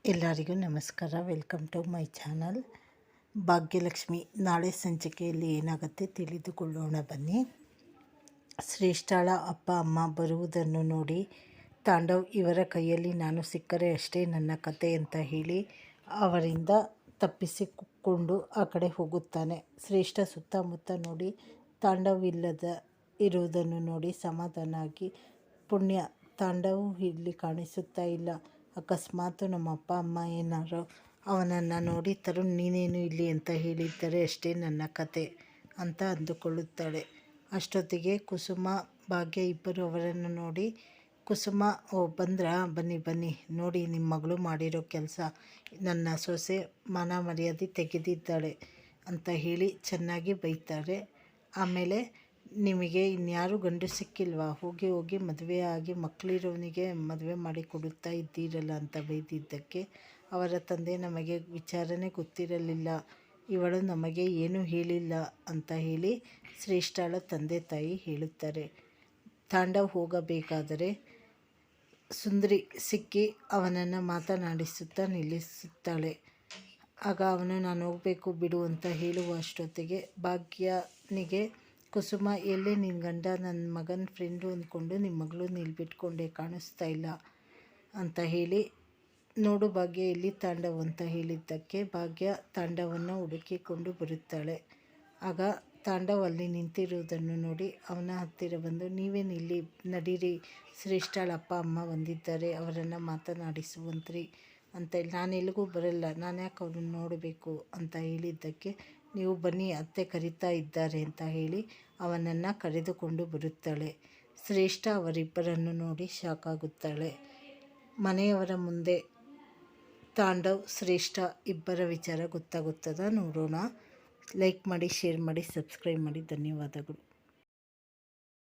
ಎಲ್ಲರಿಗೂ ನಮಸ್ಕಾರ. Welcome to my channel. Bhagyalakshmi ನಾಳೆ ಸಂಚಿಕೆಯಲ್ಲಿ ಏನಾಗುತ್ತೆ ತಿಳಿದುಕೊಳ್ಳೋಣ ಬನ್ನಿ. ಶ್ರೇಷ್ಠಳ ಅಪ್ಪ ಅಮ್ಮ ಬರುವುದನ್ನು ನೋಡಿ ತಾಂಡವ್ ಇವರ ಕೈಯಲ್ಲಿ ನಾನು ಸಿಕ್ಕರೆ ಅಷ್ಟೇ ನನ್ನ ಕತೆ ಅಂತ ಹೇಳಿ ಅವರಿಂದ ತಪ್ಪಿಸಿಕೊಂಡು ಆ ಕಡೆ ಹೋಗುತ್ತಾನೆ. ಶ್ರೇಷ್ಠ ಸುತ್ತಮುತ್ತ ನೋಡಿ ತಾಂಡವ್ ಇರುವುದನ್ನು ನೋಡಿ ಸಮಾಧಾನ ಆಗಿ, ಪುಣ್ಯ ತಾಂಡವ್ ಇಲ್ಲಿ ಕಾಣಿಸುತ್ತಾ ಇಲ್ಲ, ಅಕಸ್ಮಾತ್ ನಮ್ಮ ಅಪ್ಪ ಅಮ್ಮ ಏನಾರು ಅವನನ್ನು ನೋಡಿ ತರುಣ್ ನೀನೇನು ಇಲ್ಲಿ ಅಂತ ಹೇಳಿದ್ದರೆ ಅಷ್ಟೇ ನನ್ನ ಕತೆ ಅಂತ ಅಂದುಕೊಳ್ಳುತ್ತಾಳೆ. ಅಷ್ಟೊತ್ತಿಗೆ ಕುಸುಮ ಭಾಗ್ಯ ಇಬ್ಬರು ಅವರನ್ನು ನೋಡಿ, ಕುಸುಮ ಓ ಬಂದ್ರಾ, ಬನ್ನಿ ಬನ್ನಿ, ನೋಡಿ ನಿಮ್ಮ ಮಗಳು ಮಾಡಿರೋ ಕೆಲಸ, ನನ್ನ ಸೊಸೆ ಮಾನ ಮರ್ಯಾದೆ ತೆಗೆದಿದ್ದಾಳೆ ಅಂತ ಹೇಳಿ ಚೆನ್ನಾಗಿ ಬೈತಾರೆ. ಆಮೇಲೆ ನಿಮಗೆ ಇನ್ಯಾರು ಗಂಡು ಸಿಕ್ಕಿಲ್ವಾ, ಹೋಗಿ ಹೋಗಿ ಮದುವೆ ಆಗಿ ಮಕ್ಕಳಿರೋನಿಗೆ ಮದುವೆ ಮಾಡಿ ಕೊಡುತ್ತಾ ಇದ್ದೀರಲ್ಲ ಅಂತ ಬೈದಿದ್ದಕ್ಕೆ ಅವರ ತಂದೆ ನಮಗೆ ವಿಚಾರನೇ ಗೊತ್ತಿರಲಿಲ್ಲ, ಇವಳು ನಮಗೆ ಏನೂ ಹೇಳಿಲ್ಲ ಅಂತ ಹೇಳಿ ಶ್ರೇಷ್ಠಳ ತಂದೆ ತಾಯಿ ಹೇಳುತ್ತಾರೆ. ತಾಂಡವ್ ಹೋಗಬೇಕಾದರೆ ಸುಂದರಿ ಸಿಕ್ಕಿ ಅವನನ್ನು ಮಾತನಾಡಿಸುತ್ತಾ ನಿಲ್ಲಿಸುತ್ತಾಳೆ. ಆಗ ಅವನು ನಾನು ಹೋಗಬೇಕು ಬಿಡು ಅಂತ ಹೇಳುವ ಅಷ್ಟೊತ್ತಿಗೆ ಭಾಗ್ಯನಿಗೆ ಕುಸುಮ ಎಲ್ಲೇ ನಿನ್ನ ಗಂಡ ನನ್ನ ಮಗನ ಫ್ರೆಂಡು ಅಂದ್ಕೊಂಡು ನಿಮ್ಮ ಮಗಳು ನಿಲ್ಬಿಟ್ಕೊಂಡೆ ಕಾಣಿಸ್ತಾ ಇಲ್ಲ ಅಂತ ಹೇಳಿ, ನೋಡು ಭಾಗ್ಯ ಎಲ್ಲಿ ತಾಂಡವ್ ಅಂತ ಹೇಳಿದ್ದಕ್ಕೆ ಭಾಗ್ಯ ತಾಂಡವನ್ನು ಹುಡುಕಿಕೊಂಡು ಬರುತ್ತಾಳೆ. ಆಗ ತಾಂಡವ್ ಅಲ್ಲಿ ನಿಂತಿರುವುದನ್ನು ನೋಡಿ ಅವನ ಹತ್ತಿರ ಬಂದು ನೀವೇನು ಇಲ್ಲಿ, ನಡೀರಿ, ಶ್ರೇಷ್ಠಳ ಅಪ್ಪ ಅಮ್ಮ ಬಂದಿದ್ದಾರೆ, ಅವರನ್ನು ಮಾತನಾಡಿಸುವಂತ್ರಿ ಅಂತ ಹೇಳಿ, ನಾನು ಎಲ್ಲಿಗೂ ಬರಲ್ಲ, ನಾನು ಯಾಕೆ ಅವ್ರನ್ನ ನೋಡಬೇಕು ಅಂತ ಹೇಳಿದ್ದಕ್ಕೆ ನೀವು ಬನ್ನಿ ಅತ್ತೆ ಕರಿತಾ ಇದ್ದಾರೆ ಅಂತ ಹೇಳಿ ಅವನನ್ನು ಕರೆದುಕೊಂಡು ಬರುತ್ತಾಳೆ. ಶ್ರೇಷ್ಠ ಅವರಿಬ್ಬರನ್ನು ನೋಡಿ ಶಾಕ್ ಆಗುತ್ತಾಳೆ. ಮನೆಯವರ ಮುಂದೆ ತಾಂಡವ್ ಶ್ರೇಷ್ಠ ಇಬ್ಬರ ವಿಚಾರ ಗೊತ್ತಾಗುತ್ತದ ನೋಡೋಣ. ಲೈಕ್ ಮಾಡಿ, ಶೇರ್ ಮಾಡಿ, ಸಬ್ಸ್ಕ್ರೈಬ್ ಮಾಡಿ. ಧನ್ಯವಾದಗಳು.